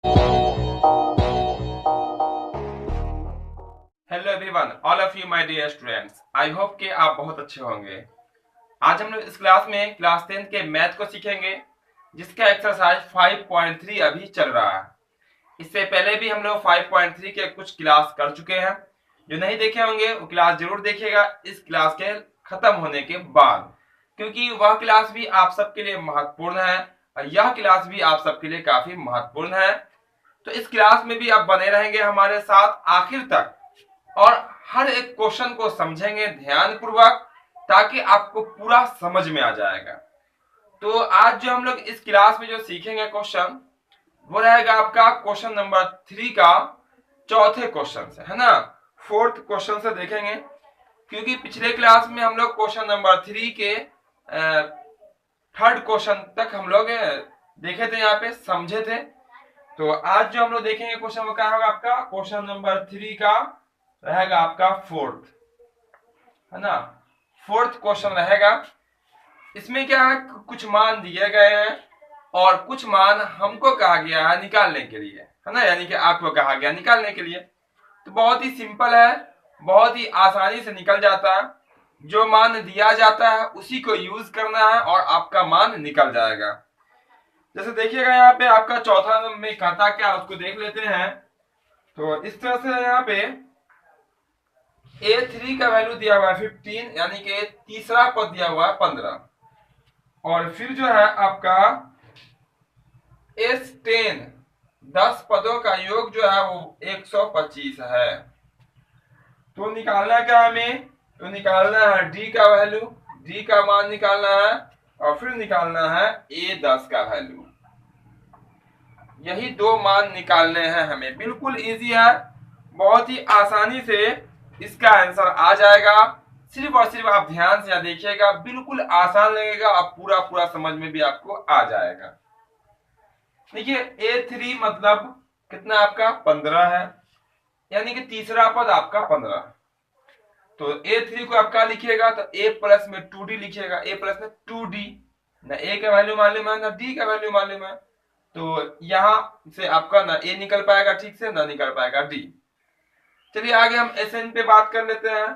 Hello everyone, all of you my dear students. I hope कि आप बहुत अच्छे होंगे। आज हम लोग इस क्लास में क्लास 10 के मैथ को सीखेंगे, जिसका एक्सरसाइज 5.3 अभी चल रहा है। इससे पहले भी हम लोग 5.3 के कुछ क्लास कर चुके हैं। जो नहीं देखे होंगे वो क्लास जरूर देखिएगा इस क्लास के खत्म होने के बाद, क्योंकि वह क्लास भी आप सबके लिए महत्वपूर्ण है और यह क्लास भी आप सबके लिए काफी महत्वपूर्ण है। तो इस क्लास में भी आप बने रहेंगे हमारे साथ आखिर तक और हर एक क्वेश्चन को समझेंगे ध्यान पूर्वक, ताकि आपको पूरा समझ में आ जाएगा। तो आज जो हम लोग इस क्लास में जो सीखेंगे क्वेश्चन, वो रहेगा आपका क्वेश्चन नंबर 3 का चौथे क्वेश्चन से, है ना। फोर्थ क्वेश्चन से देखेंगे, क्योंकि पिछले क्लास में हम लोग क्वेश्चन नंबर 3 के थर्ड क्वेश्चन तक हम लोग देखे थे, यहाँ पे समझे थे। तो आज जो हम लोग देखेंगे क्वेश्चन, वो क्या होगा आपका क्वेश्चन नंबर 3 का रहेगा आपका फोर्थ, है ना। फोर्थ क्वेश्चन रहेगा। इसमें क्या है, कुछ मान दिए गए हैं और कुछ मान हमको कहा गया है निकालने के लिए, है ना, यानी कि आपको कहा गया निकालने के लिए। तो बहुत ही सिंपल है, बहुत ही आसानी से निकल जाता है। जो मान दिया जाता है उसी को यूज करना है और आपका मान निकल जाएगा। जैसे देखिएगा यहाँ पे आपका चौथा नंबर में कहता क्या, उसको देख लेते हैं। तो इस तरह से यहाँ पे A3 का वैल्यू दिया हुआ है 15, यानी कि तीसरा पद दिया हुआ है 15। और फिर जो है आपका S10, 10 पदों का योग जो है वो 125 है। तो निकालना क्या हमें, तो निकालना है D का वैल्यू, D का मान निकालना है और फिर निकालना है A10 का वैल्यू। यही दो मान निकालने हैं हमें। बिल्कुल इजी है, बहुत ही आसानी से इसका आंसर आ जाएगा। सिर्फ और सिर्फ आप ध्यान से देखिएगा, बिल्कुल आसान लगेगा, आप पूरा पूरा समझ में भी आपको आ जाएगा। देखिए A3 मतलब कितना आपका 15 है, यानी कि तीसरा पद आपका 15। तो A3 को आपका लिखिएगा तो A प्लस में 2D लिखिएगा, A प्लस में 2D। ना A का वैल्यू मालूम है ना D का वैल्यू मालूम है, तो यहां से आपका ना A निकल पाएगा ठीक से, ना निकल पाएगा D। चलिए आगे हम SN पे बात कर लेते हैं।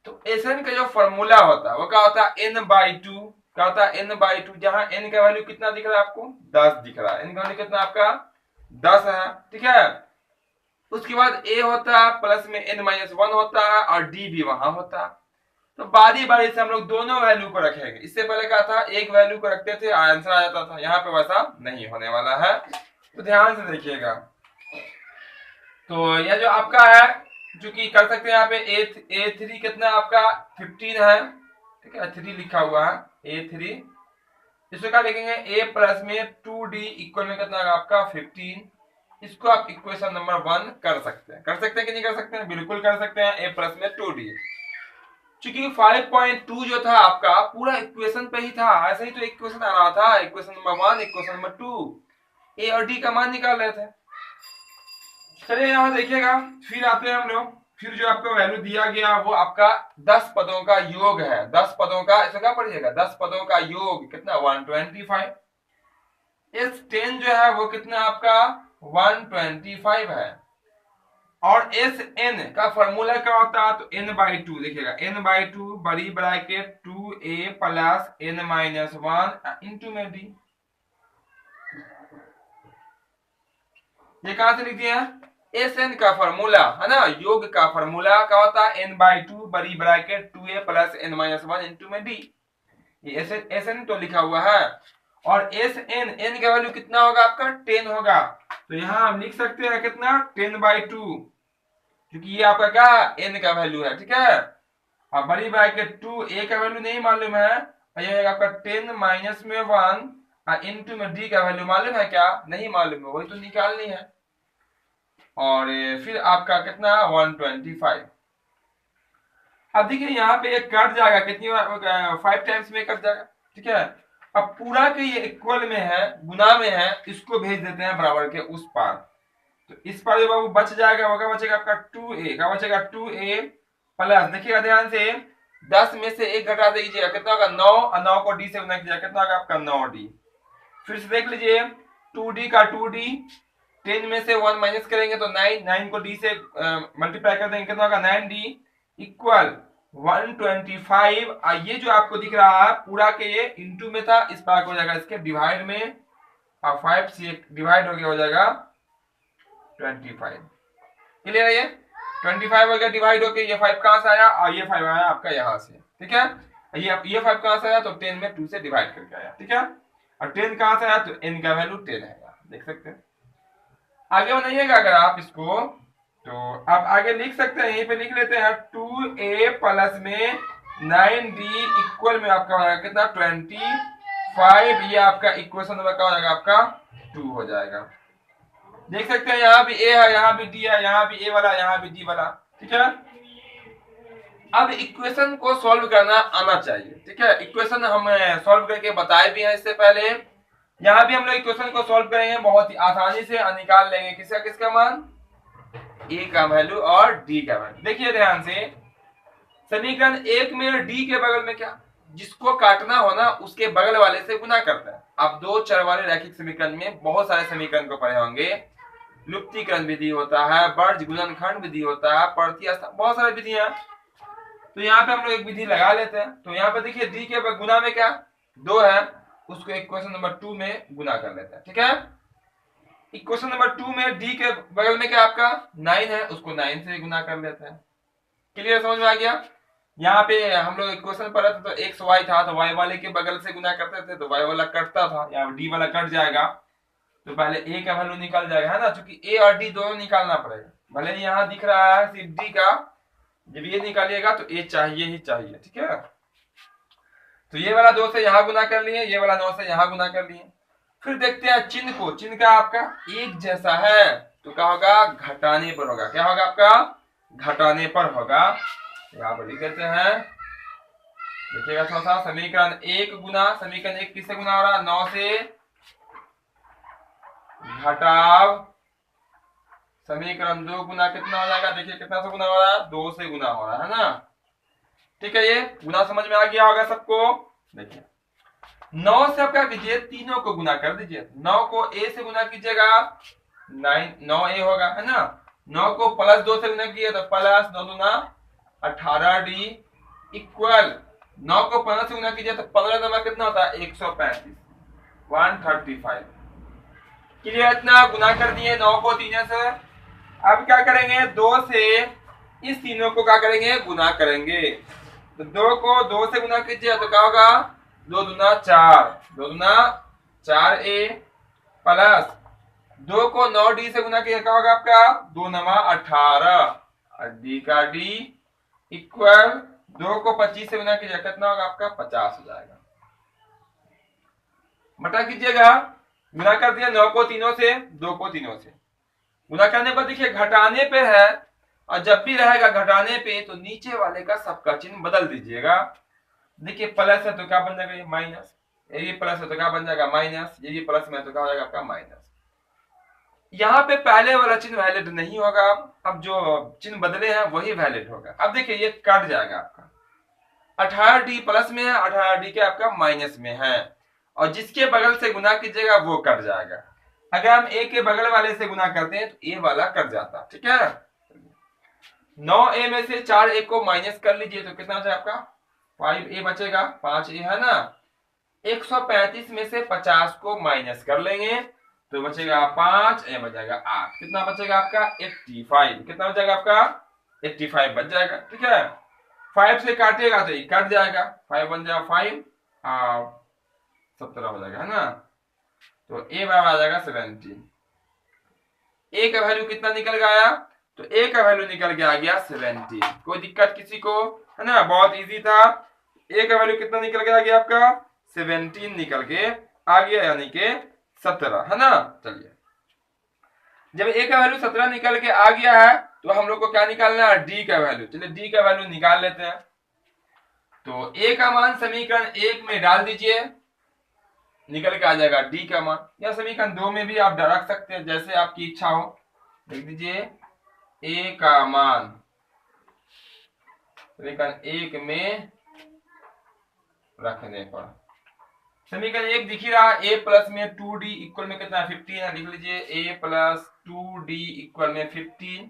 तो SN का जो फॉर्मूला होता है वो क्या होता है, n/2। क्या होता है, n/2। जहां n का वैल्यू कितना दिख रहा है आपको, 10 दिख रहा है। n का वैल्यू कितना आपका 10 है, ठीक है। उसके बाद A होता है प्लस में n-1 होता है और D भी वहां होता है। तो बारी बारी से हम लोग दोनों वैल्यू को रखेंगे। इससे पहले क्या था, एक वैल्यू को रखते थे आंसर आ जाता था, यहाँ पे वैसा नहीं होने वाला है, तो ध्यान से देखिएगा। तो यह जो आपका है, जो कि कर सकते हैं यहाँ पे A3 कितना आपका 15 है, ठीक है, 3 लिखा हुआ है A3। इसको क्या लिखेंगे, A प्लस में 2D इक्वल में कितना आपका 15। इसको आप इक्वेशन नंबर 1 कर सकते हैं। कर सकते हैं कि नहीं कर सकते हैं, बिल्कुल कर सकते हैं। A प्लस में 2D, चूंकि 5.2 जो था आपका पूरा इक्वेशन पे ही था, ऐसे ही तो इक्वेशन आ रहा था, equation number 1 equation number 2, A और D का मान निकाल रहे थे। चलिए यहाँ देखिएगा, फिर आते हैं हम लोग। फिर जो आपको वैल्यू दिया गया वो आपका 10 पदों का योग है। 10 पदों का, इसको क्या पढ़िएगा, 10 पदों का योग कितना 125। S10 जो है वो कितना आपका 125 है। और SN का फॉर्मूला क्या होता है, तो n/2 देखिएगा, n/2 बड़ी bracket 2a plus n-1 into में d। ये कहां से लिख दिया, SN का फॉर्मूला है ना, योग का फॉर्मूला क्या होता है, n/2 बड़ी bracket 2a plus n-1 into में d। ये SN तो लिखा हुआ है। और SN, n का वैल्यू कितना होगा आपका 10 होगा, तो यहां हम लिख सकते हैं कितना 10/2, क्योंकि ये आपका क्या n का वैल्यू है, ठीक है। अब बड़ी ब्रैकेट 2a का वैल्यू नहीं मालूम है, ये आपका 10 माइनस में 1 इंटू में d का वैल्यू मालूम है क्या, नहीं मालूम है, वही तो निकालनी है। और फिर आपका कितना 125। अब देखिए यहाँ पे एक कट जाएगा, कितनी 5 टाइम्स में कट जाएगा, ठीक है। अब पूरा के ये इक्वल में है, गुना में है, इसको भेज देते हैं बराबर के उस पार। तो इस पार जो बाबू बच जाएगा, वो क्या बचेगा आपका 2a, क्या बचेगा 2a प्लस, देखिएगा ध्यान से, 10 में से 1 घटा दीजिएगा, कितना होगा 9, और 9 को d से गुना कीजिएगा, कितना होगा आपका 9d। फिर से देख लीजिए 2d का 2d 10 में से 1 माइनस करेंगे तो 9, 9 को d से मल्टीप्लाई कर देंगे, कितना होगा 9d इक्वल 125। ये जो आपको दिख रहा है पूरा के ये इनटू में था, इस पार हो जाएगा इसके डिवाइड में, और 5 से डिवाइड हो गया, हो जाएगा 25। क्लियर है? ये 25 हो गया डिवाइड हो गया, ये 5 कहां से आया और ये 5 आया आपका यहां से, ठीक है। ये 5 कहां से आया तो 10 में 2 से डिवाइड करके आया, ठीक है। और 10 कहां से आया तो n का वैल्यू 10 है, देख सकते हैं। आगे बनाइएगा अगर आप इसको तो आप आगे लिख सकते हैं, यहीं पे लिख लेते हैं 2a प्लस में 9d इक्वल में आपका हो जाएगा कितना 25। ये आपका इक्वेशन नंबर क्या हो जाएगा आपका 2 हो जाएगा। देख सकते हैं यहाँ भी a है, यहाँ भी d है, यहाँ भी a वाला, यहाँ भी d वाला, ठीक है। अब इक्वेशन को सॉल्व करना आना चाहिए, ठीक है। इक्वेशन हम सॉल्व करके बताए भी हैं इससे पहले। यहाँ भी हम लोग इक्वेशन को सॉल्व करेंगे बहुत ही आसानी से, निकाल लेंगे किसका किसका मान, a का वैल्यू और d का वैल्यू। देखिए ध्यान से, समीकरण 1 में d के बगल में क्या, जिसको काटना हो ना उसके बगल वाले से गुना करता है। आप दो चर वाले रैखिक समीकरण में बहुत सारे समीकरण को पढ़े होंगे, लुप्तीकरण विधि होता है, वर्ज गुणनखंड विधि होता है, प्रति बहुत सारी विधियां। तो यहाँ पे हम लोग एक विधि लगा लेते हैं। तो यहाँ पे देखिए d के गुना में क्या 2 है, उसको इक्वेशन नंबर 2 में गुना कर लेते हैं, ठीक है। इक्वेशन नंबर 2 में d के बगल में क्या आपका 9 है, उसको 9 से गुना कर लेते हैं। क्लियर, समझ में आ गया। यहाँ पे हम लोग इक्वेशन पढ़े थे तो एक्स वाई था, तो वाई वाले के बगल से गुना करते थे तो वाई वाला कटता था, यहाँ डी वाला कट जाएगा, तो पहले ए का वैल्यू निकल जाएगा, है ना। क्योंकि ए और डी दोनों निकालना पड़ेगा, भले ही यहाँ दिख रहा है सिर्फ डी का, जब ये निकालिएगा तो ए चाहिए ही चाहिए, ठीक है। तो ये वाला 2 से यहाँ गुना कर लिए, ये वाला 9 से यहाँ गुना कर लिए। फिर देखते हैं चिन्ह को, चिन्ह का आपका एक जैसा है तो क्या होगा घटाने पर होगा, क्या होगा आपका घटाने पर होगा। यहाँ पर लिख देते हैं, देखिएगा थोड़ा सा, समीकरण 1 गुना, समीकरण 1 किससे गुना हो रहा है 9 से, घटाव समीकरण 2 गुना कितना हो जाएगा, देखिए कितना से गुना हो रहा है 2 से गुना हो रहा है ना, ठीक है। ये गुना समझ में आ गया होगा सबको। देखिए 9 से आपका कीजिए तीनों को गुना कर दीजिए, 9 को a से गुना कीजिएगा 9a होगा, है ना। 9 को प्लस 2 से गुना किए तो प्लस 9 दूना 18d इक्वल 9 को 15 से गुना कीजिए तो 15 नंबर कितना होता है 135, 135। क्लियर, इतना गुना कर दिए 9 को 3 से। अब क्या करेंगे 2 से इस तीनों को क्या करेंगे गुना करेंगे, तो 2 को 2 से गुना कीजिए तो क्या होगा 2 दूना 4, 2 दूना 4a प्लस 2 को 9d से गुना किया क्या होगा आपका 2 नमा 18 और d का d इक्वल 2 को 25 से गुना कीजिए कितना होगा आपका 50 हो जाएगा। बटा कीजिएगा, गुना कर दिया 9 को तीनों से, 2 को तीनों से। गुना करने पर देखिए घटाने पे है, और जब भी रहेगा घटाने पे तो नीचे वाले का सबका चिन्ह बदल दीजिएगा। देखिए प्लस है तो क्या बन जाएगा ये माइनस, ये प्लस है तो क्या बन जाएगा माइनस, ये प्लस में तो क्या हो जाएगा आपका माइनस। यहाँ पे पहले वाला चिन्ह वैलिड नहीं होगा, अब जो चिन्ह बदले हैं वही वैलिड होगा। अब देखिए ये कट जाएगा आपका, 18d प्लस में है, 18d के आपका माइनस में है, और जिसके बगल से गुना कीजिएगा वो कट जाएगा। अगर हम a के बगल वाले से गुना करते हैं तो a वाला कट जाता, ठीक है। 9a में से 4a को माइनस कर लीजिए तो कितना हो जाएगा आपका 5a बचेगा, 5a है ना। 135 में से 50 को माइनस कर लेंगे तो बचेगा 5a बचेगा 8, कितना बचेगा आपका 85, कितना बचेगा आपका 85 बच जाएगा, ठीक है। 5 से काटिएगा तो ये कट जाएगा, 5 बन जाएगा 5 और 17 हो जाएगा, है ना। तो a बराबर आ जाएगा 17। a का वैल्यू कितना निकल गया, तो a का वैल्यू निकल के आ गया 17। कोई दिक्कत किसी को, है ना, बहुत इजी था। a का वैल्यू कितना निकल के आ गया आपका 17 निकल के आ गया, यानी कि 17, है ना। चलिए जब a का वैल्यू 17 निकल के आ गया है तो हम लोग को क्या निकालना है d का वैल्यू। चलिए d का वैल्यू निकाल लेते हैं। तो a का मान समीकरण 1 में डाल दीजिए, निकल के आ जाएगा d का मान, या समीकरण 2 में भी आप रख सकते हैं जैसे आपकी इच्छा हो। लिख दीजिए a का मान समीकरण 1 में रखने पर समीकरण एक दिख ही रहा, a प्लस में 2d इक्वल में कितना 15 है, लिख लीजिए a प्लस 2d इक्वल में 15।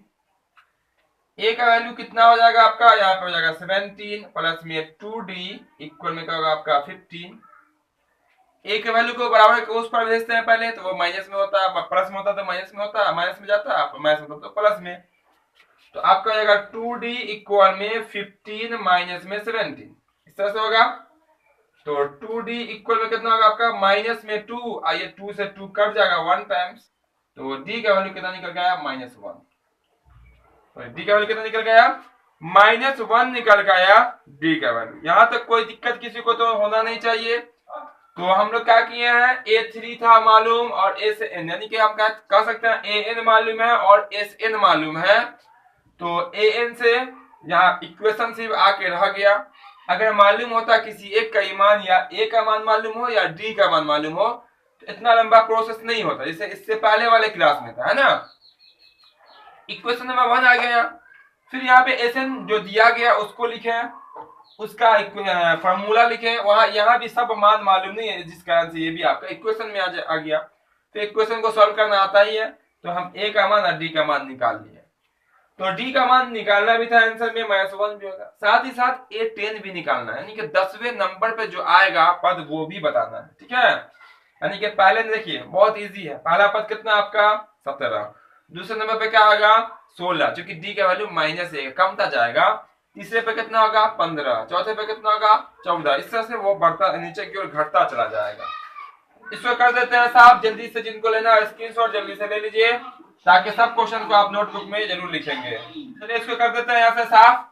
a का वैल्यू कितना हो जाएगा आपका, यहाँ पे हो जाएगा 17 प्लस में 2d इक्वल में क्या होगा आपका 15। a के वैल्यू को बराबर के उस पर भेजते हैं पहले, तो वो माइनस में होता है, प्लस में होता तो माइनस में होता, माइनस में जाता है, माइनस में होता तो प्लस में। तो आपका हो जाएगा 2d इक्वल में 15 माइनस में 17, इस तरह से होगा। तो 2d इक्वल में कितना होगा आपका, माइनस में 2, आइए 2 से 2 कट जाएगा 1 टाइम्स, तो d का वैल्यू कितना निकल गया, -1। तो d का वैल्यू कितना निकल गया, -1 निकल गया d का वैल्यू। यहां तक कोई दिक्कत किसी को तो होना नहीं चाहिए। तो हम लोग क्या किए हैं, a3 था मालूम और a से n, यानी कि हम क्या कह सकते हैं an मालूम है और sn मालूम है। तो an से यहाँ इक्वेशन सिर्फ आके रह गया। अगर मालूम होता किसी एक का मान, या a का मान मालूम हो या d का मान मालूम हो, तो इतना लंबा प्रोसेस नहीं होता, जैसे इससे पहले वाले क्लास में था, है ना। इक्वेशन नंबर 1 आ गया, फिर यहाँ पे एसएन जो दिया गया उसको लिखे, उसका फॉर्मूला लिखे, वहां यहाँ भी सब मान मालूम नहीं है, जिस कारण से ये भी आपका इक्वेशन में आ गया। तो इक्वेशन को सॉल्व करना आता ही है, तो हम a का मान और d का मान निकाल लिए। तो d का मान निकालना भी था आंसर में, -1 भी होगा, साथ ही साथ a10 भी निकालना है, यानी कि 10वें नंबर पे जो आएगा पद वो भी बताना है, ठीक है। यानी कि पहले देखिए बहुत इजी है, पहला पद कितना आपका 17, दूसरे नंबर पे क्या आएगा 16, क्योंकि d का वैल्यू -1 कमता जाएगा, तीसरे पे कितना होगा 15, चौथे पे कितना होगा 14, इस तरह से वो बढ़ता नीचे की ओर घटता चला जाएगा। इसको कर देते हैं साफ, जल्दी से जिनको लेना है स्क्रीनशॉट जल्दी से ले लीजिए, ताकि सब क्वेश्चन को आप नोटबुक में जरूर लिखेंगे। चलिए इसको कर देते हैं यहाँ से साफ,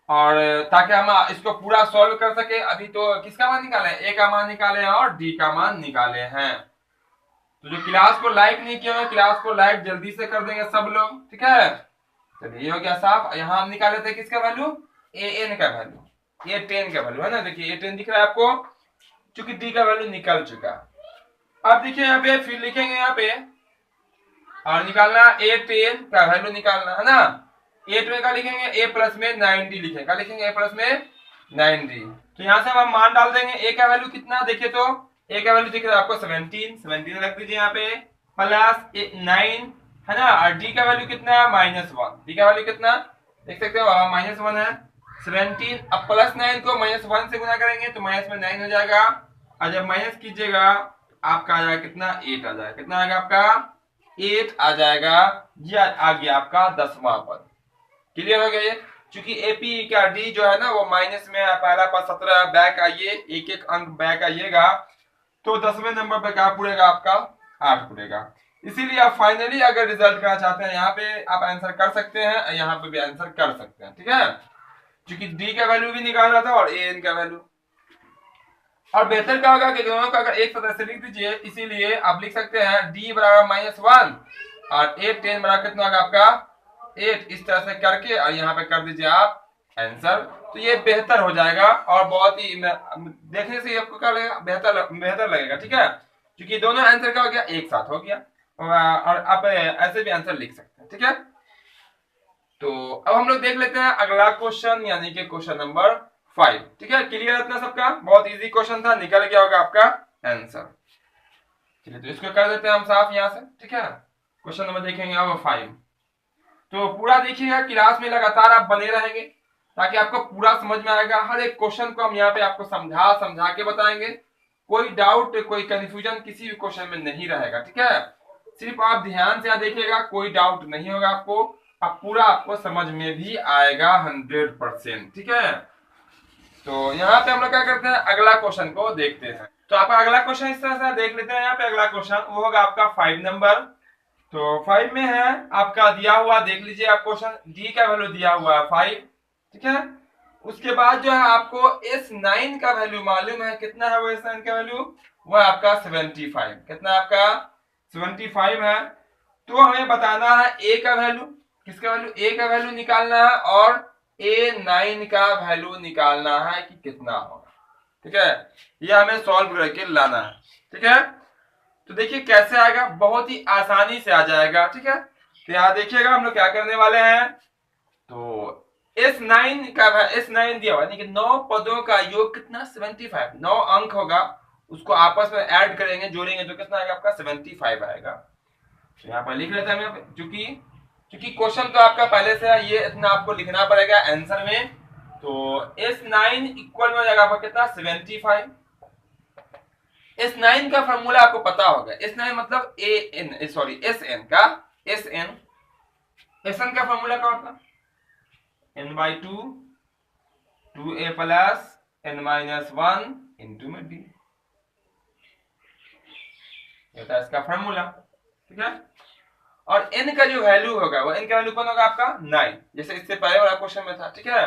और ताकि हम इसको पूरा सॉल्व कर सके। अभी तो किसका मान निकाले, a का मान निकाले हैं और d का मान निकाले हैं। तो जो क्लास को लाइक नहीं किया है, क्लास को लाइक जल्दी से कर देंगे सब लोग, ठीक है। चलिए ये हो गया साफ। यहाँ हम निकाले थे किसका वैल्यू, an का वैल्यू, a10 का वैल्यू, है ना। देखिए a10 दिख रहा है आपको, चूंकि d का वैल्यू निकल चुका। अब देखिए यहाँ पे फिर लिखेंगे यहाँ पे, और निकालना a10 का वैल्यू निकालना है ना। a10 का लिखेंगे, a प्लस में 90 लिखेंगे, क्या लिखेंगे, a प्लस में 90। तो यहाँ से हम मान डाल देंगे, a का वैल्यू कितना, देखिए तो a का वैल्यू दिख रहा है आपको 17 रख दीजिए यहाँ पे, प्लस 9 है ना, और d का वैल्यू कितना है -1, d का वैल्यू कितना देख सकते हो -1 है 17। अब प्लस 9 को -1 से गुना करेंगे तो माइनस में 9 हो जाएगा, और जब माइनस कीजिएगा आपका आ जाएगा कितना 8 आ जाएगा, कितना आएगा आपका 8 आ जाएगा। ये आ गया आपका 10वां पद। क्लियर हो गया ये, क्योंकि एपी का डी जो है ना वो माइनस में है, पहला पद 17 बैक आइए, एक एक अंक बैक आइएगा, तो 10वें नंबर पे क्या पूरेगा आपका 8 पूरेगा। इसीलिए आप फाइनली अगर रिजल्ट करना चाहते हैं यहाँ पे आप आंसर कर सकते हैं, यहाँ पे भी आंसर कर सकते हैं, ठीक है, क्योंकि डी का वैल्यू भी निकाल रहा था और ए एन का वैल्यू। और बेहतर क्या होगा कि दोनों का अगर एक सदस्य लिख दीजिए, इसीलिए आप लिख सकते हैं d बराबर -1 और a10 बराबर कितना होगा आपका 8, इस तरह से करके और यहाँ पे कर दीजिए आप आंसर, तो ये बेहतर हो जाएगा और बहुत ही देखने से आपको क्या लगेगा, बेहतर लगेगा, ठीक है, क्योंकि दोनों आंसर क्या हो गया एक साथ हो गया, और आप ऐसे भी आंसर लिख सकते हैं, ठीक है। तो अब हम लोग देख लेते हैं अगला क्वेश्चन, यानी कि क्वेश्चन नंबर 5, ठीक है। क्लियर है इतना सबका, बहुत इजी क्वेश्चन था, निकल गया होगा आपका आंसर। चलिए तो इसको कर देते हैं हम साफ यहाँ से, ठीक है। क्वेश्चन नंबर देखेंगे अब 5, तो पूरा देखिएगा, क्लास में लगातार आप बने रहेंगे ताकि आपको पूरा समझ में आएगा। हर एक क्वेश्चन को हम यहाँ पे आपको समझा के बताएंगे, कोई डाउट कोई कंफ्यूजन किसी भी क्वेश्चन में नहीं रहेगा, ठीक है। सिर्फ आप ध्यान से यहाँ देखिएगा, कोई डाउट नहीं होगा आपको, अब पूरा आपको समझ में भी आएगा 100%, ठीक है। तो यहाँ पे हम लोग क्या करते हैं, अगला क्वेश्चन को देखते हैं। तो आपका अगला क्वेश्चन इस तरह से देख लेते हैं, यहाँ पे अगला क्वेश्चन वो होगा आपका 5 नंबर। तो 5 में है आपका दिया हुआ, देख लीजिए आप क्वेश्चन, डी का वैल्यू दिया हुआ है 5, ठीक है। उसके बाद जो है आपको S9 का वैल्यू मालूम है, कितना है वो S9 का वैल्यू, वो है आपका 75, कितना आपका 75 है। तो हमें बताना है ए का वैल्यू, किसका वैल्यू, ए का वैल्यू निकालना है, और A9 का वैल्यू निकालना है कि कितना होगा, ठीक है। ये हमें सॉल्व करके लाना है, ठीक है। तो देखिए कैसे आएगा, बहुत ही आसानी से आ जाएगा, ठीक है। तो यहाँ देखिएगा हम लोग क्या करने वाले हैं, तो S9 दिया हुआ, यानी कि 9 पदों का योग कितना 75, 9 अंक होगा, उसको आपस में ऐड करेंगे, जोड़ेंगे तो कितना आएगा आपका 75 आएगा। तो यहाँ पर लिख लेते हैं हमें, क्योंकि क्वेश्चन तो आपका पहले से है, ये इतना आपको लिखना पड़ेगा आंसर में। तो S9 इक्वल में हो जाएगा आपका कितना 75। S9 का फॉर्मूला आपको पता होगा, S9 मतलब SN का SN का फॉर्मूला क्या होता है, n/2 2a plus n-1 into में d, ये था इसका फॉर्मूला। ठीक है, और n का जो वैल्यू होगा वो n का वैल्यू कौन होगा आपका 9, जैसे इससे पहले वाला क्वेश्चन में था। ठीक है,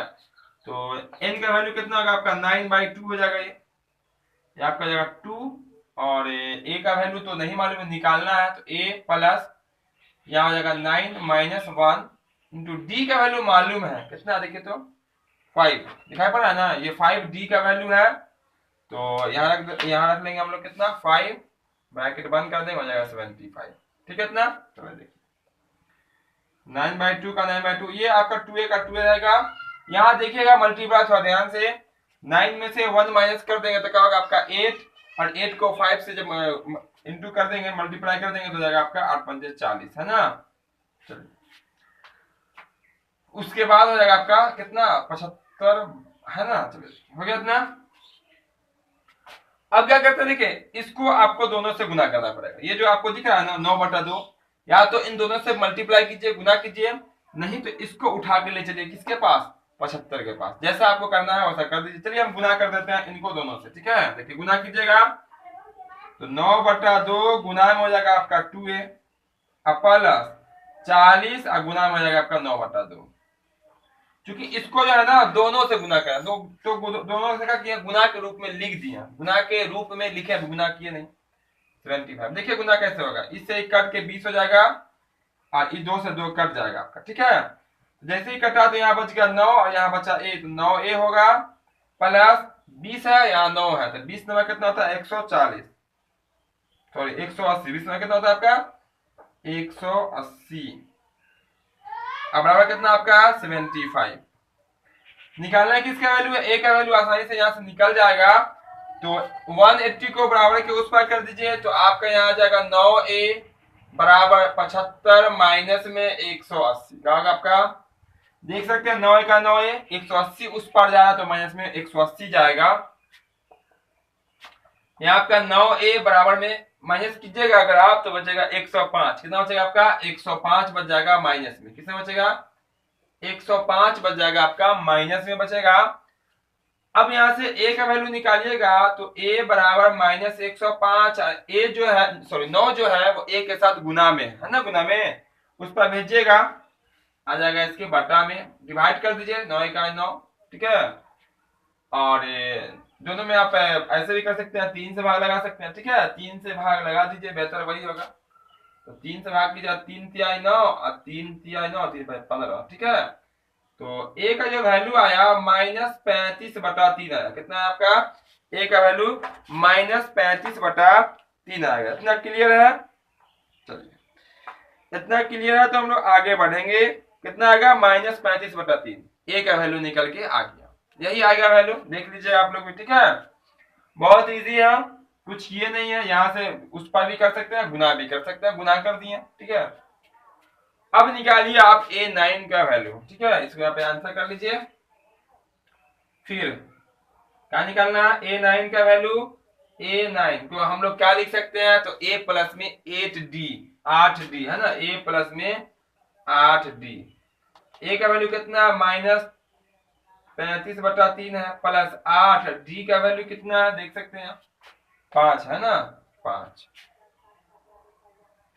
तो n का वैल्यू कितना होगा आपका 9/2 हो जाएगा, ये आपका जाएगा 2, और a का वैल्यू तो नहीं मालूम है, निकालना है, तो a प्लस यहाँ हो जाएगा 9-1 इंटू d का वैल्यू मालूम है कितना, देखिए तो 5 दिखाई पड़ रहा है ना, ये 5 d का वैल्यू है। तो यहाँ रख लेंगे हम लोग कितना 5, ब्रैकेट बंद कर देंगे, हो जाएगा 75। ठीक है, इतना चलो देखिए 9/2 का 9/2, ये आपका 2a का 2a रहेगा। यहाँ देखिएगा मल्टीप्लाई थोड़ा ध्यान से, 9 में से 1 माइनस कर देंगे तो क्या होगा आपका 8, और 8 को 5 से जब इंटू कर देंगे, मल्टीप्लाई कर देंगे तो जाएगा आपका 8×5 = 40, है ना। चलिए, उसके बाद हो जाएगा आपका कितना 75, है ना। चलिए हो गया इतना। अब क्या करते हैं, देखिए इसको आपको दोनों से गुना करना पड़ेगा, ये जो आपको दिख रहा है ना 9/2, या तो इन दोनों से मल्टीप्लाई कीजिए, गुना कीजिए, नहीं तो इसको उठा के ले चलिए किसके पास 75 के पास, जैसा आपको करना है वैसा कर दीजिए। चलिए हम गुना कर देते हैं इनको दोनों से। ठीक है, देखिए गुना कीजिएगा तो 9/2 गुना में हो जाएगा आपका 2a प्लस 40, और गुना में हो जाएगा आपका 9/2। क्योंकि इसको जो है ना दोनों से गुना करें, तो दोनों से क्या किया, गुना के रूप में लिख दिया, गुना के रूप में लिखे, गुना किए नहीं। 75, देखिए गुना कैसे होगा, इससे एक कट के 20 हो जाएगा, और इस 2 से 2 कट जाएगा आपका। ठीक है, जैसे ही कटा तो यहाँ बच गया 9, और यहाँ बचा 1, तो 9a होगा प्लस 20 है, यहाँ 9 है, तो 20 नंबर कितना होता है 140, सॉरी 180, 20 नंबर कितना होता है आपका 180, अब बराबर कितना आपका 75। निकालना है किसका वैल्यू है, a का वैल्यू आसानी से यहाँ से निकल जाएगा, तो 180 को बराबर के उस पर कर दीजिए, तो आपका यहाँ आ जाएगा 9a बराबर 75 माइनस में 180, क्या होगा आपका, देख सकते हैं 9 का 9a 180 उस पर जाएगा तो माइनस में 180 जाएगा। यहाँ आपका 9a बराबर में माइनस कीजिएगा अगर आप, तो बचेगा 105, कितना बचेगा आपका 105 बच जाएगा माइनस में, किसमें बचेगा 105 बच जाएगा आपका माइनस में बचेगा। अब यहां से a का वैल्यू निकालिएगा, तो a बराबर माइनस 105, a जो है सॉरी 9 जो है वो a के साथ गुना में है ना, गुना में उस पर भेजिएगा, आ जाएगा इसके बटा में, डिवाइड कर दीजिए 9 का 9। ठीक है, और दोनों में आप ऐसे भी कर सकते हैं, 3 से भाग लगा सकते हैं। ठीक है, 3 से भाग लगा दीजिए, बेहतर वही होगा, तो 3 से भाग कीजिए, 3 तिहाई 9 और 3 तिहाई 9 3 15। ठीक है, तो a का जो वैल्यू आया -35/3 आया, कितना है आपका a का वैल्यू -35/3 आएगा। इतना क्लियर है, चलिए इतना क्लियर है तो हम लोग आगे बढ़ेंगे, कितना आएगा -35/3, a का वैल्यू निकल के आ गया, यही आएगा वैल्यू, देख लीजिए आप लोग भी। ठीक है, बहुत इजी है, कुछ किए नहीं है, यहाँ से उस पर भी कर सकते हैं, गुना भी कर सकते हैं, गुना कर दिए। ठीक है, अब निकालिए आप a9 का वैल्यू। ठीक है, इसको यहाँ पे आंसर कर लीजिए, फिर क्या निकालना है a9 का वैल्यू, a9 को हम लोग क्या लिख सकते हैं, तो a प्लस में 8d है ना, a प्लस में 8d, a का वैल्यू कितना -35/3 है, प्लस 8d का वैल्यू कितना है देख सकते हैं 5 है ना, 5,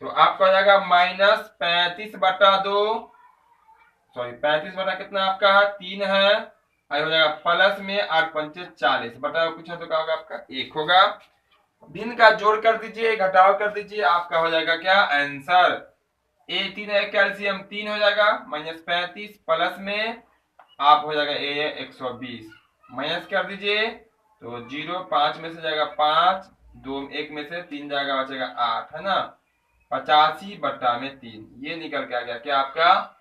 तो आपका हो जाएगा -35/2, सॉरी 35 बटा कितना आपका है 3 है, आई हो जाएगा प्लस में 8×5 = 40, बटा कुछ है तो क्या होगा आपका 1 होगा। दिन का जोड़ कर दीजिए, घटाव कर दीजिए, आपका हो जाएगा क्या आंसर, a3 है कैल्शियम 3 हो जाएगा, -35 प्लस में आप हो जाएगा a 120, माइनस कर दीजिए, तो 0 5 में से जाएगा 5, 2 1 में से 3 जाएगा, बचेगा 8 है ना, 85/3, ये निकल के आ गया क्या आपका,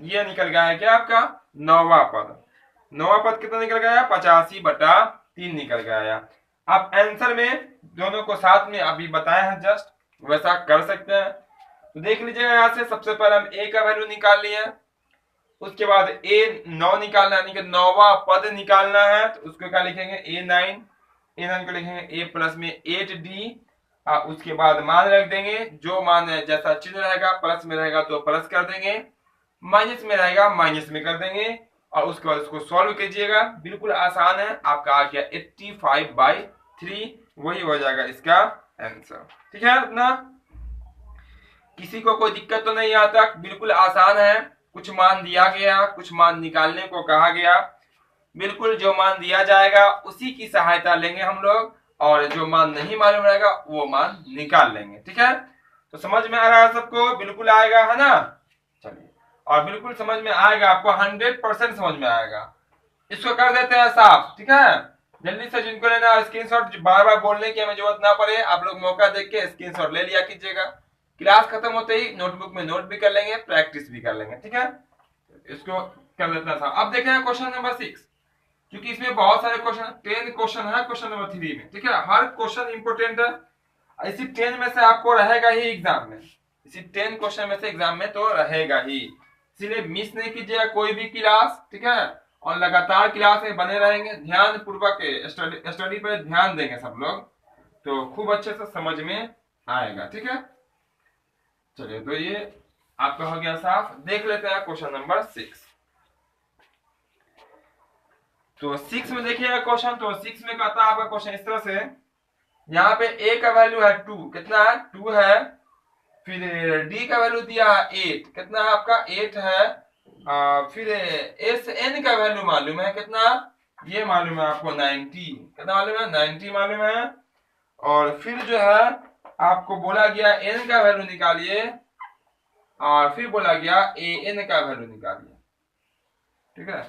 ये निकल गया है क्या आपका नौवां पद, नौवां पद कितना निकल गया 85/3 निकल गया। आप आंसर में दोनों को साथ में अभी बताए हैं जस्ट वैसा कर सकते हैं। तो देख लीजिएगा यहाँ से सबसे पहले हम ए का वैल्यू निकाल लिए, उसके बाद ए 9 निकालना है, यानी कि 9वां पद निकालना है, तो उसको क्या लिखेंगे ए9 को लिखेंगे ए प्लस में 8d, उसके बाद मान रख देंगे, जो मान है जैसा चिन्ह रहेगा, प्लस में रहेगा तो प्लस कर देंगे, माइनस में रहेगा माइनस में कर देंगे, और उसके बाद उसको सॉल्व कीजिएगा। बिल्कुल आसान है, आपका आ गया 85/3, वही हो जाएगा इसका आंसर। ठीक है, अपना किसी को कोई दिक्कत तो नहीं आता, बिल्कुल आसान है। कुछ मान दिया गया, कुछ मान निकालने को कहा गया, बिल्कुल जो मान दिया जाएगा उसी की सहायता लेंगे हम लोग, और जो मान नहीं मालूम रहेगा वो मान निकाल लेंगे। ठीक है, तो समझ में आ रहा है सबको? बिल्कुल आएगा, है ना? चलिए, और बिल्कुल समझ में आएगा आपको, 100% समझ में आएगा। इसको कर देते हैं साफ। ठीक है, जल्दी से जिनको लेना स्क्रीनशॉट, बार बार बोलने की हमें जरूरत ना पड़े, आप लोग मौका देख के स्क्रीनशॉट ले लिया कीजिएगा। क्लास खत्म होते ही नोटबुक में नोट भी कर लेंगे, प्रैक्टिस भी कर लेंगे। ठीक है, इसको कर देते हैं साफ। अब देखें क्वेश्चन नंबर 6, क्योंकि इसमें बहुत सारे क्वेश्चन, 10 क्वेश्चन है क्वेश्चन नंबर 3 में। ठीक है, हर क्वेश्चन इंपोर्टेंट है, इसी 10 में से आपको रहेगा ही एग्जाम में, इसी 10 क्वेश्चन में से एग्जाम में तो रहेगा ही, इसलिए मिस नहीं कीजिएगा कोई भी क्लास। ठीक है, और लगातार क्लास में बने रहेंगे, ध्यान पूर्वक स्टडी पर ध्यान देंगे सब लोग, तो खूब अच्छे से समझ में आएगा। ठीक है, चलिए, तो ये आपका हो गया साफ। देख लेते हैं क्वेश्चन नंबर 6। तो 6 में देखिएगा क्वेश्चन, तो 6 में कहता है आपका क्वेश्चन इस तरह से, यहाँ पे a का वैल्यू है 2, कितना है 2 है, फिर d का वैल्यू दिया है 8, कितना है आपका 8 है, फिर sn का वैल्यू मालूम है कितना, ये मालूम है आपको 90, कितना मालूम है 90 मालूम है, और फिर जो है आपको बोला गया n का वैल्यू निकालिए, और फिर बोला गया an का वैल्यू निकालिए। ठीक है,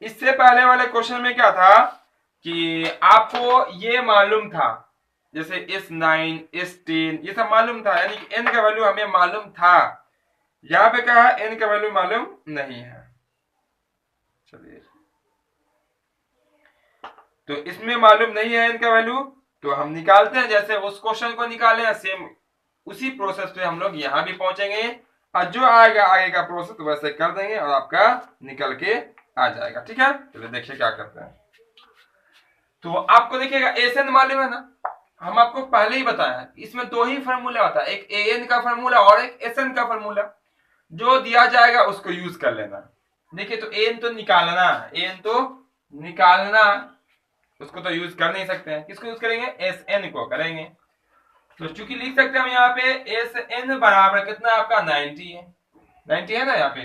इससे पहले वाले क्वेश्चन में क्या था कि आपको ये मालूम था, जैसे S9 S10 ये सब मालूम था, यानी कि n का वैल्यू हमें मालूम था। यहाँ पे क्या है, n का वैल्यू मालूम नहीं है। चलिए, तो इसमें मालूम नहीं है n का वैल्यू, तो हम निकालते हैं, जैसे उस क्वेश्चन को निकाले हैं सेम उसी प्रोसेस पे हम लोग यहाँ भी पहुंचेंगे, और जो आएगा आगे का प्रोसेस वैसे कर देंगे और आपका निकल के आ जाएगा। ठीक है, चलिए देखिए क्या करते हैं। तो आपको देखिएगा एन मालूम है ना, हम आपको पहले ही बताया है, इसमें दो ही फार्मूला होता है, एक एन का फार्मूला और एक एसएन का फार्मूला, जो दिया जाएगा उसको यूज कर लेना। देखिए, तो एन तो निकालना है, एन तो निकालना, उसको तो यूज कर नहीं सकते हैं, किसको यूज करेंगे, एस एन को करेंगे। तो चूंकि लिख सकते हैं हम यहाँ पे एस एन बराबर कितना आपका 90 है, 90 है ना। यहाँ पे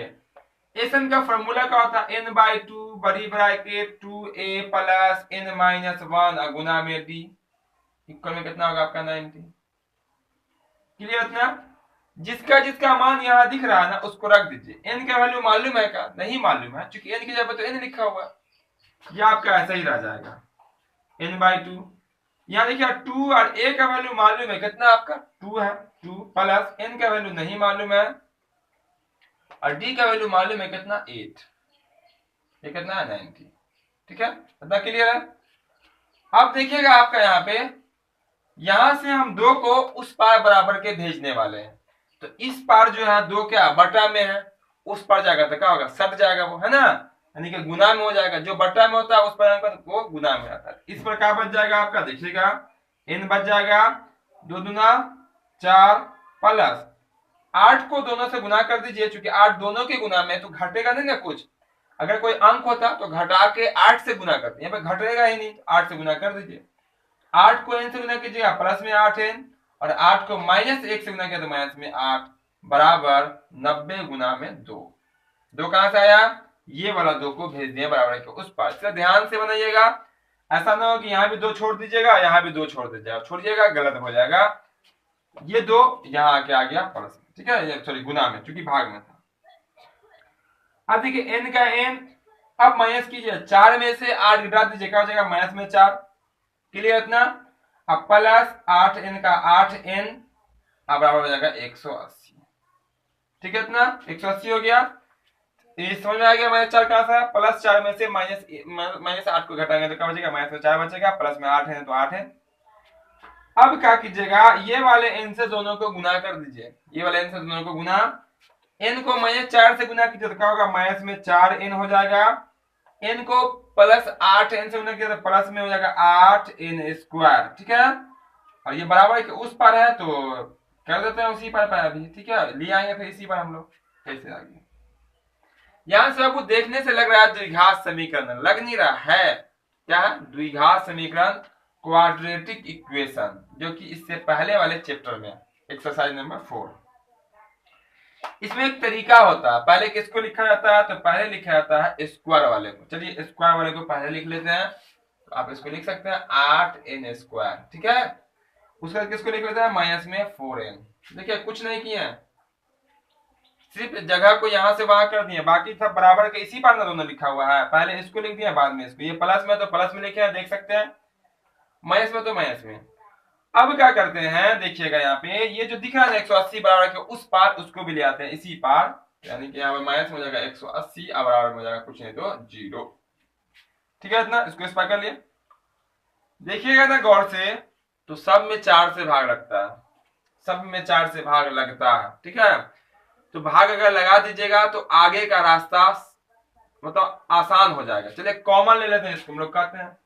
एस एन का फॉर्मूला क्या होता है, एन बाई 2 बड़ी bracket 2a plus n minus 1 गुना में d, इक्वल में कितना होगा आपका 90। क्लियर इतना? जिसका जिसका मान यहाँ दिख रहा है ना उसको रख दीजिए। n का वैल्यू मालूम है क्या, नहीं मालूम है, क्योंकि n की जगह तो n लिखा हुआ है, ये आपका ऐसा ही रह जाएगा n बाई 2। यहाँ देखिए 2 और a का वैल्यू मालूम है कितना आपका 2 है, 2 प्लस n का वैल्यू नहीं मालूम है, और d का वैल्यू मालूम है कितना 8, ये कितना है 90। ठीक है, इतना क्लियर है? अब देखिएगा आपका यहाँ पे, यहां से हम 2 को उस पार बराबर के भेजने वाले हैं, तो इस पार जो है 2 क्या बटा में है, उस पार जाएगा तो क्या होगा, सट जाएगा वो, है ना, यानी कि गुना में हो जाएगा, जो बटा में होता है उस पर वो गुना में आता है। इस पर क्या बच जाएगा आपका, देखिएगा n बच जाएगा 2 दूना 4 प्लस 8 को दोनों से गुना कर दीजिए, क्योंकि 8 दोनों के गुना में तो घटेगा नहीं ना कुछ, अगर कोई अंक होता तो घटा के 8 से गुना करते, यहाँ पे घटेगा ही नहीं, 8 से गुना कर दीजिए। 8 को n से गुना कीजिएगा प्लस में 8n, और 8 को माइनस 1 से गुना किया तो माइनस में 8 बराबर 90 गुना में 2। 2 कहां से आया, ये वाला 2 को भेज दिया बराबर के उस पार। इसलिए ध्यान से बनाइएगा, ऐसा ना हो कि यहाँ भी 2 छोड़ दीजिएगा, यहाँ भी 2 छोड़ दीजिएगा, छोड़िएगा गलत हो जाएगा। ये 2 यहाँ आके आ गया प्लस में, ठीक है, सॉरी गुना में, क्योंकि भाग में था। अब देखिए n का n, अब माइनस कीजिए, 4 में से 8 घटा दीजिए, क्या हो जाएगा माइनस में 4। क्लियर इतना? अब प्लस 8n का 8n, अब बराबर हो जाएगा 180। ठीक है, इतना 180 हो गया। ये समझ में आ गया। -4 कहां से है, +4 में से -8 को घटाएंगे तो क्या बचेगा, -4 बचेगा, प्लस में 8 है तो 8 है। अब क्या कीजिएगा, ये वाले n से दोनों को गुना कर दीजिए, ये वाले n से दोनों को गुना, n को -4 से गुना कीजिए तो क्या होगा, -4n हो जाएगा, n को +8n से गुना किया तो प्लस में हो जाएगा 8n²। ठीक है, और ये बराबर के उस पर है तो कर देते हैं उसी पर अभी। ठीक है, ले आएंगे फिर इसी पर हम लोग कैसे आगे। यहां से आपको देखने से लग रहा है द्विघात समीकरण, लग नहीं रहा है, क्या है, द्विघात समीकरण, क्वाड्रेटिक इक्वेशन, जो कि इससे पहले वाले चैप्टर में एक्सरसाइज नंबर 4। इसमें एक तरीका होता है, पहले किसको लिखा जाता है, तो पहले लिखा जाता है स्क्वायर वाले को। चलिए स्क्वायर वाले को पहले लिख लेते हैं, तो आप इसको लिख सकते हैं 8n²। ठीक है, उसके बाद किसको लिख लेते हैं, -4n। देखिए कुछ नहीं किए, सिर्फ जगह को यहां से वहां कर दिए, बाकी सब बराबर के इसी पर ना दोनों लिखा हुआ है, पहले इसको लिख दिया बाद में इसको, ये प्लस में तो प्लस में लिखे हैं देख सकते हैं, माइनस में तो माइनस में। अब क्या करते हैं, देखिएगा यहाँ पे ये जो दिख रहा है 180 बराबर के उस पार, उसको भी ले आते हैं इसी पार, यानी कि यहाँ पे माइनस में हो जाएगा 180 और बराबर में हो जाएगा कुछ नहीं तो 0। ठीक है, इतना इसको इस पार कर लिए। देखिएगा ना गौर से, तो सब में 4 से भाग लगता है, सब में 4 से भाग लगता है। ठीक है, तो भाग अगर लगा दीजिएगा तो आगे का रास्ता मतलब आसान हो जाएगा। चलिए कॉमन ले लेते हैं, इसको हम लोग कहते हैं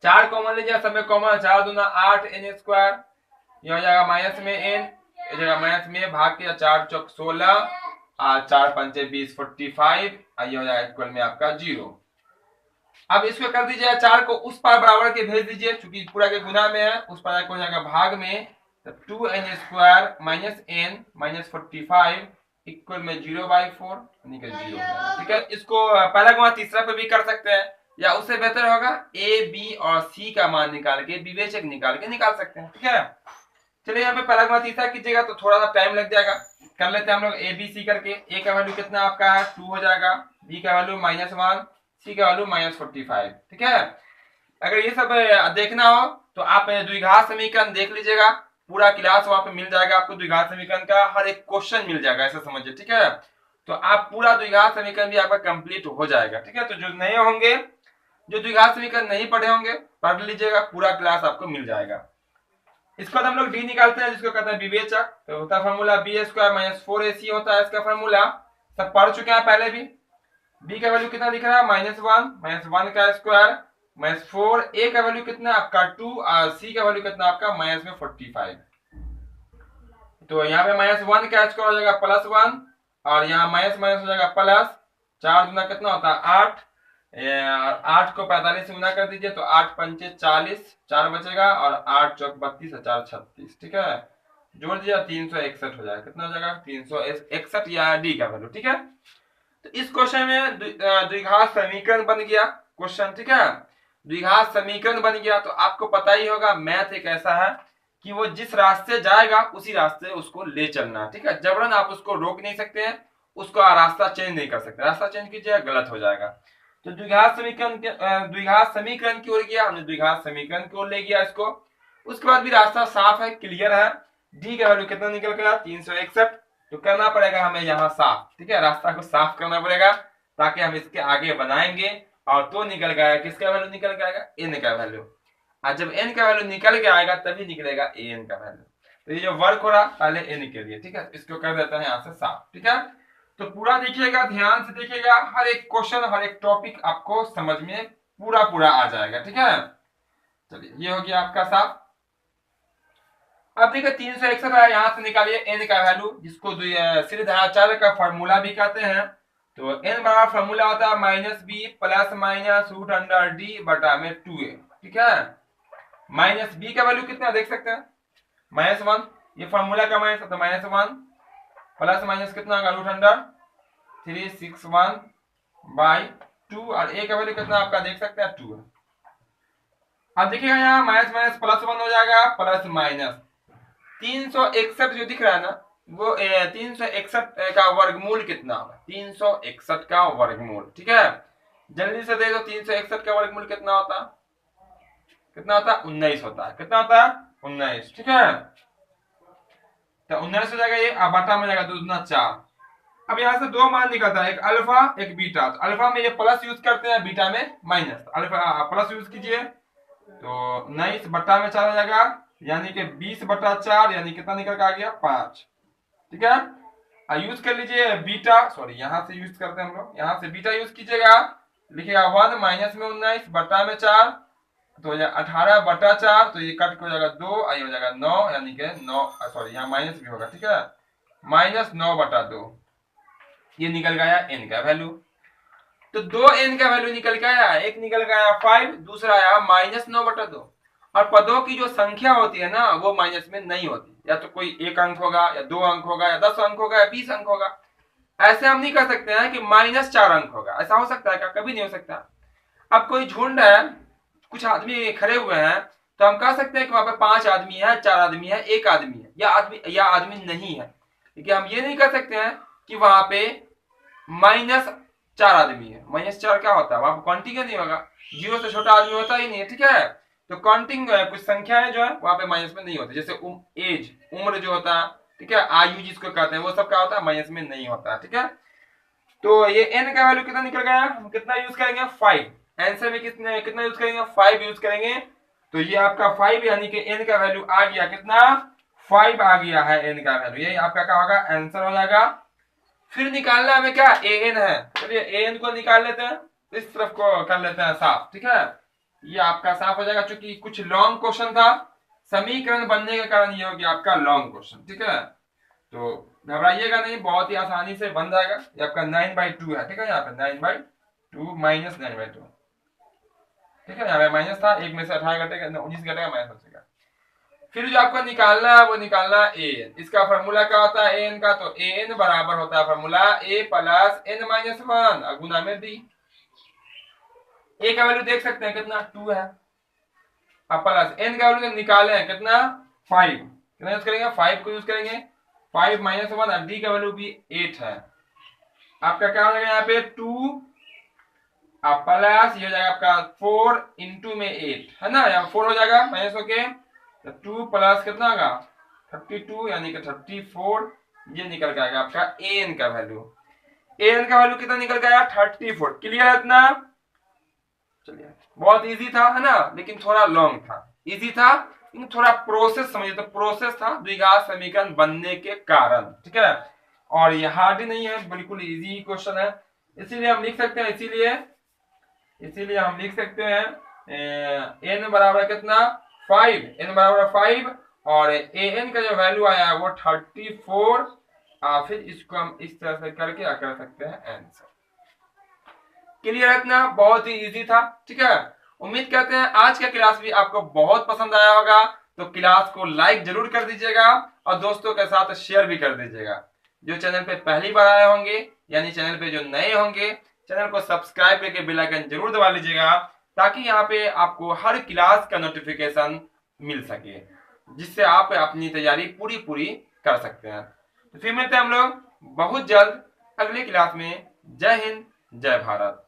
4 कॉमन लीजिए, सब में कॉमन, 4 दूना 8n², ये हो जाएगा माइनस में n, ये जगह माइनस में भाग के 4 चौक 16 और 4 पंचे 20 45, और ये हो जाएगा इक्वल में आपका 0। अब इसको कर दीजिए 4 को उस पार बराबर के भेज दीजिए, चूंकि पूरा के गुना में है, उस पार हो जाएगा भाग में, तो 2n² -n -45 इक्वल में 0/4 निकल 0। ठीक है, इसको पहला गुना तीसरा पे भी कर सकते हैं, या उससे बेहतर होगा a b और c का मान निकाल के विवेचक निकाल सकते हैं। ठीक है, चलिए यहाँ पे पहला गुना तीसरा कीजिएगा तो थोड़ा सा टाइम लग जाएगा, कर लेते हैं हम लोग a b c करके। a का वैल्यू कितना आपका है 2 हो जाएगा, b का वैल्यू -1, c का वैल्यू -45। ठीक है, अगर ये सब देखना हो तो आप द्विघात समीकरण देख लीजिएगा, पूरा क्लास वहां पे मिल जाएगा आपको, द्विघात समीकरण का हर एक क्वेश्चन मिल जाएगा, ऐसा समझिए। ठीक है, तो आप पूरा द्विघात समीकरण भी आपका कंप्लीट हो जाएगा। ठीक है, तो जो नए होंगे, जो द्विघात समीकरण नहीं पढ़े होंगे, पढ़ लीजिएगा, पूरा क्लास आपको मिल जाएगा। इसको हम लोग डी निकालते हैं, जिसको कहते हैं विवेचक, तो होता है फॉर्मूला b² -4ac होता है इसका फॉर्मूला, सब पढ़ चुके हैं पहले भी। b का वैल्यू कितना दिख रहा है, -1 का स्क्वायर -4, a का वैल्यू कितना आपका 2 और c का वैल्यू कितना आपका -45। तो यहाँ पे -1 का स्क्वायर हो जाएगा +1, और यहाँ माइनस हो जाएगा प्लस, 4 गुना कितना होता है 8, 8 को 45 से गुना कर दीजिए तो 8 पंचे 40, 4 बचेगा, और 8 चौक 32 और 4 36। ठीक है, जोड़ दिया 361 हो जाएगा, कितना हो जाएगा 361, या डी का वैल्यू। ठीक है, तो इस क्वेश्चन में द्विघात समीकरण बन गया क्वेश्चन। ठीक है, द्विघात समीकरण बन गया, तो आपको पता ही होगा मैथ एक ऐसा है कि वो जिस रास्ते जाएगा उसी रास्ते उसको ले चलना। ठीक है, जबरन आप उसको रोक नहीं सकते हैं, उसको रास्ता चेंज नहीं कर सकते, रास्ता चेंज कीजिए गलत हो जाएगा। तो द्विघात समीकरण की ओर गया, हमने द्विघात समीकरण की ओर ले गया इसको, उसके बाद भी रास्ता साफ है, क्लियर है। डी का वैल्यू कितना निकल गया 361, तो करना पड़ेगा हमें यहाँ साफ। ठीक है, रास्ता को साफ करना पड़ेगा ताकि हम इसके आगे बनाएंगे, और तो निकल गया किसका वैल्यू निकल गया n का वैल्यू, और जब n का वैल्यू निकल के आएगा तभी निकलेगा an का वैल्यू। तो ये जो वर्क हो रहा पहले n के लिए। ठीक है, इसको कर देते हैं यहाँ से साफ। ठीक है, तो पूरा देखिएगा, ध्यान से देखिएगा, हर एक क्वेश्चन हर एक टॉपिक आपको समझ में पूरा आ जाएगा। ठीक है, चलिए ये हो गया आपका साफ। अब देखिए 361 है, यहाँ से निकालिए n का वैल्यू, जिसको सीधे धाराचार्य का फॉर्मूला भी कहते हैं। तो n बराबर फॉर्मूला होता है -b ± √d बटा में 2a। ठीक है, -b का वैल्यू कितना देख सकते हैं -1, ये फॉर्मूला का माइनस तो -1 प्लस माइनस कितना होगा √361/2, और a का वैल्यू कितना आपका देख सकते हैं 2। अब देखिएगा यहाँ माइनस +1 हो जाएगा, प्लस माइनस 361 जो दिख रहा है ना, वो 361 का वर्गमूल कितना होगा, 361 का वर्गमूल। ठीक है, जल्दी से दे दो, 361 का वर्गमूल कितना होता है, 19 होता है, कितना होता है 19। ठीक है, तो 19 हो जाएगा ये, अब बटा में जाएगा 2 दूना 4, अब यहाँ से दो मान निकलता है, एक अल्फा एक बीटा। तो अल्फा में ये प्लस यूज करते हैं, बीटा में माइनस। अल्फा प्लस यूज कीजिए तो 19 बट्टा में 4 आ जाएगा, यानी कि 20/4, यानी कितना निकल के आ गया 5। ठीक है, यूज कर लीजिए बीटा, सॉरी यहाँ से यूज करते हैं हम लोग, यहाँ से बीटा यूज कीजिएगा, लिखिएगा 1 माइनस में 19 बट्टा में 4, तो हो जाएगा 18/4, तो ये कट हो जाएगा 2, ये हो जाएगा 9, यानी कि 9, सॉरी यहाँ माइनस भी होगा। ठीक है, -9/2 ये निकल गया n का वैल्यू। तो 2n का वैल्यू निकल के आया, एक निकल के आया 5, दूसरा आया -9/2। और पदों की जो संख्या होती है ना वो माइनस में नहीं होती, या तो कोई 1 अंक होगा, या 2 अंक होगा, या 10 अंक होगा, या 20 अंक होगा। ऐसे हम नहीं कर सकते हैं कि -4 अंक होगा, ऐसा हो सकता है क्या? कभी नहीं हो सकता। अब कोई झुंड है, कुछ आदमी खड़े हुए हैं, तो हम कह सकते हैं कि वहां पे 5 आदमी है, 4 आदमी है, 1 आदमी है, या आदमी नहीं है। लेकिन हम ये नहीं कर सकते हैं कि वहां पे -4 आदमी है। -4 क्या होता है? वहां पर काउंटिंग नहीं होगा, 0 से छोटा आदमी होता ही नहीं है। ठीक है, तो काउंटिंग कुछ संख्याएं जो है वहां पे माइनस में नहीं होती, जैसे एज, उम्र जो होता है, ठीक है, आयु जिसको कहते हैं, वो सब क्या होता है? माइनस में नहीं होता है। ठीक है, तो ये n का वैल्यू कितना निकल गया? हम कितना यूज करेंगे? 5। आंसर में कितना यूज करेंगे? 5 यूज करेंगे। तो ये आपका 5, यानी कि n का वैल्यू आ गया कितना? 5 आ गया है n का वैल्यू। यही आपका क्या होगा? आंसर हो जाएगा। फिर निकालना हमें क्या? an है। चलिए an को निकाल लेते हैं, इस तरफ को कर लेते हैं साफ। ठीक है, ये आपका साफ हो जाएगा, चूंकि कुछ लॉन्ग क्वेश्चन था, समीकरण बनने के कारण ये हो गया आपका लॉन्ग क्वेश्चन। ठीक है, तो घबराइएगा नहीं, बहुत ही आसानी से बन जाएगा। ये आपका 9/2 है। ठीक है, यहाँ पे 9/2 -9/2। ठीक है, यहाँ पे माइनस था, एक में से 18 घटेगा, 19 घटेगा, माइनस हो जाएगा। फिर जो आपको निकालना है वो निकालना है an। इसका फॉर्मूला क्या होता है an का? तो an बराबर होता है फॉर्मूला a प्लस n-1 गुना में d। a का वैल्यू देख सकते हैं कितना? 2 है। अब प्लस n का वैल्यू निकाले कितना? 5। कितना यूज करेंगे? 5 को यूज करेंगे। 5 -1 और d का वैल्यू भी 8 है। आपका क्या हो जाएगा यहाँ पे? 2 अब प्लस ये हो जाएगा आपका 4 इंटू में 8 है ना, यहाँ 4 हो जाएगा माइनस होके, तो 2 प्लस कितना होगा? 32, यानी कि 34। ये निकल के आएगा आपका an का वैल्यू। an का वैल्यू कितना निकल गया? 34। क्लियर है इतना? चलिए, बहुत इजी था है ना, लेकिन थोड़ा लॉन्ग था। इजी था लेकिन थोड़ा प्रोसेस समझिए, तो प्रोसेस था द्विघात समीकरण बनने के कारण। ठीक है, और ये हार्ड ही नहीं है, बिल्कुल इजी क्वेश्चन है। इसीलिए हम लिख सकते हैं, इसीलिए हम लिख सकते हैं n बराबर कितना? 5। n बराबर 5 और an का जो वैल्यू आया है वो 34। फिर इसको हम इस तरह से करके कर सकते हैं आंसर। क्लियर है इतना? बहुत ही इजी था। ठीक है, उम्मीद करते हैं आज का क्लास भी आपको बहुत पसंद आया होगा। तो क्लास को लाइक जरूर कर दीजिएगा और दोस्तों के साथ शेयर भी कर दीजिएगा। जो चैनल पे पहली बार आए होंगे, यानी चैनल पे जो नए होंगे, चैनल को सब्सक्राइब करके बेल आइकन जरूर दबा लीजिएगा, ताकि यहाँ पे आपको हर क्लास का नोटिफिकेशन मिल सके, जिससे आप अपनी तैयारी पूरी कर सकते हैं। तो फिर मिलते हैं हम लोग बहुत जल्द अगली क्लास में। जय हिंद, जय भारत।